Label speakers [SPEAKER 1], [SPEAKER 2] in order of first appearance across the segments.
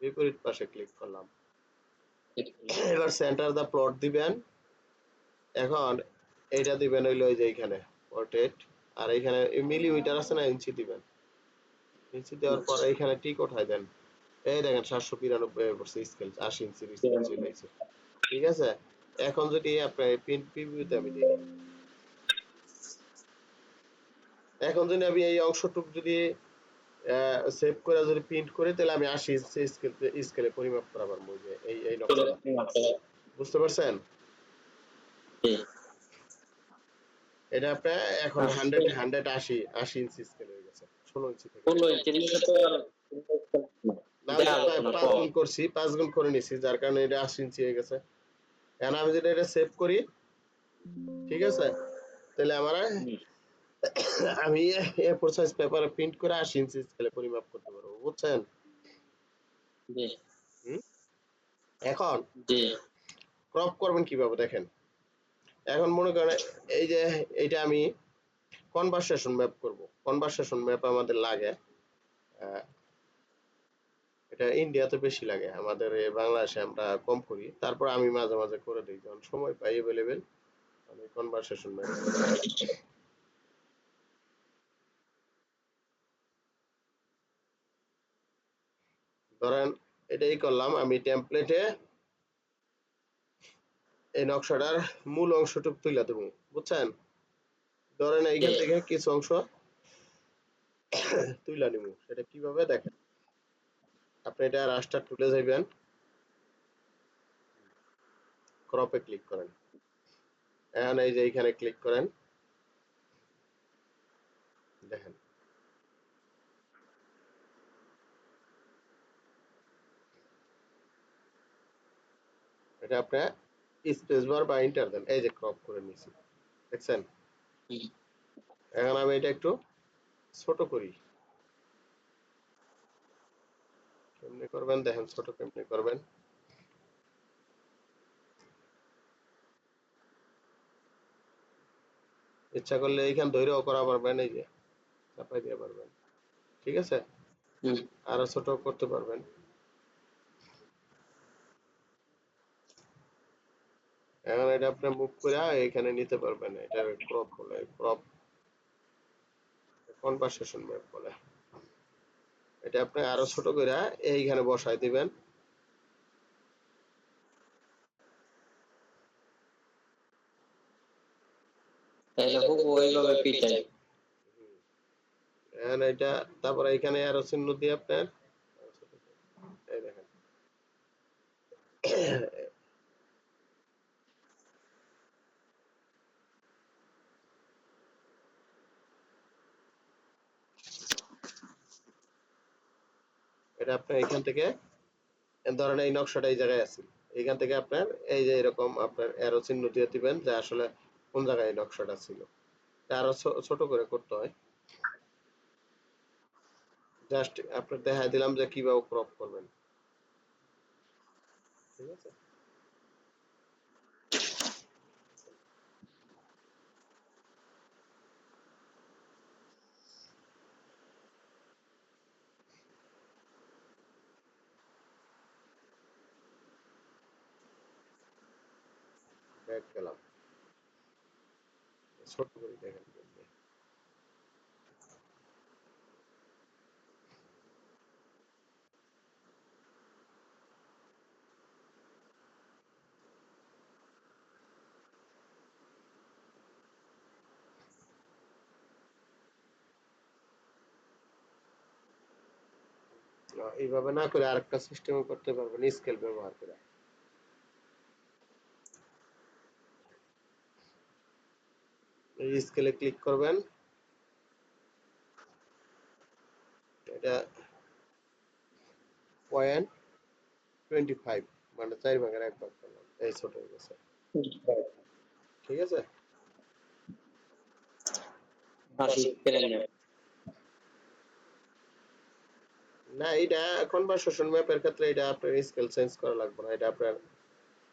[SPEAKER 1] বিপরীত পাশে ক্লিক করলাম। এবার সেন্টার দা প্লট দিবেন। এখন এইটা দিবেন হইলো এই যে এইখানে পোর্ট্রেট, আর এইখানে মিলিমিটার আছে না, ইঞ্চি দিবেন। ইঞ্চি দেওয়ার পর এইখানে টিক উঠাই দেন। এই দেখেন 792 পড়ছে স্কেল, 80 ইঞ্চির স্কেল চলে আসছে। ঠিক আছে, এখন যদি আপনার প্রিন্ট প্রিভিউতে আমি দিই, এখন যদি আমি এই অংশটুক যদি সেভ করে যদি প্রিন্ট করি, তাহলে আমি 80 ইঞ্চি স্কেলে পরিমাপ করা পারবো। যে এই নকশাটা বুঝতে পারছেন? এটা আপনার এখন 180 ইঞ্চি স্কেল হয়ে গেছে, 16 ইঞ্চি থেকে।
[SPEAKER 2] 16 ইঞ্চি নিচে তো আর
[SPEAKER 1] না, 5 গুণ করছি, 5 গুণ করে নিছি, যার কারণে এটা 80 ইঞ্চি হয়ে গেছে। এখন আমি যদি এটা সেভ করি, ঠিক আছে, তাহলে আমার আমি A4 সাইজ পেপারে প্রিন্ট করে 80 ইঞ্চি স্কেলে পরিমাপ করতে পারবো। বুঝছেন?
[SPEAKER 2] জি।
[SPEAKER 1] এখন
[SPEAKER 2] জি।
[SPEAKER 1] ক্রপ করবেন কিভাবে দেখেন। এখন মনে করেন এই যে এইটা আমি কনভারসেশন ম্যাপ করব। কনভারসেশন ম্যাপ আমাদের লাগে, এটা ইন্ডিয়াতে বেশি লাগে, আমাদের বাংলাদেশে আমরা কম করি। তারপর আমি মাঝে মাঝে করে দিই যখন সময় পাই অ্যাভেলেবেল, আমি কনভারসেশন ম্যাপ করে দিই। ধরেন এটাই করলাম, আমি টেমপ্লেটে এই নকশাটার মূল অংশটুকু তুলে দেবো। বুঝছেন? ধরেন এইখান থেকে কিছু অংশ তুলে নিব। সেটা কিভাবে দেখেন, আপনি এটা রাস্টার টুলে যাবেন, ক্রপে ক্লিক করেন। এখন এই যে এইখানে ক্লিক করেন, দেখেন এটা আপনার স্পেস বার বা এন্টার দেন, এই যে ক্রপ করে নিছি, দেখছেন? এখন আমি এটা একটু ছোট করি। কেমনে করবেন দেখেন, ছোট কেমনে করবেন। ইচ্ছা করলে এইখান ধৈর্য করা পারবেন, এই যে চাপাই দিয়ে পারবেন। ঠিক আছে, আরো ছোট করতে পারবেন। এখন এটা আপনি মুভ করে এখানে নিতে পারবেন। এটার ক্রপ বলে, ক্রপ কনভারসেশন ম্যাপ বলে। এটা আপনি আরো ছোট করে এইখানে বসাই দিবেন। এটা তারপর এখানে আরো চিহ্ন দিয়ে আপনার এই দেখেন এটা আপনার এখান থেকে ধরেন এই নকশাটা এই জায়গায় আছে, এখান থেকে আপনার এই যে এরকম আপনার অ্যারো চিহ্ন দিয়ে দিবেন যে আসলে কোন জায়গায় এই নকশাটা ছিল। আরো ছোট করে করতে হয়। জাস্ট আপনার দেখাই দিলাম যে কিভাবে ক্রপ করবেন। ঠিক আছে, ব্যাক গেলাম, ছোট করে দেখেন। এইভাবে না করে আরেকটা সিস্টেম করতে পারবেন, স্কেল ব্যবহার করে। এই স্কেলে ক্লিক করবেন, এটা 0.25 মানে 4 ভাগের 1 ভাগ করলাম, এই ছোট হয়ে গেছে। ঠিক আছে, না এটা কনভারসেশন ম্যাপের ক্ষেত্রে এটা আপনার স্কেল চেঞ্জ করা লাগবে না, এটা আপনার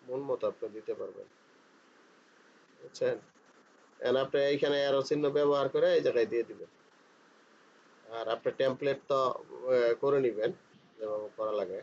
[SPEAKER 1] মন মতো আপনি দিতে পারবেন। বুঝছেন? এখন আপনি এইখানে অ্যারো চিহ্ন ব্যবহার করে এই জায়গায় দিয়ে দিবেন। আর আপনার টেমপ্লেট তো করে নেবেন যেভাবে করা লাগে।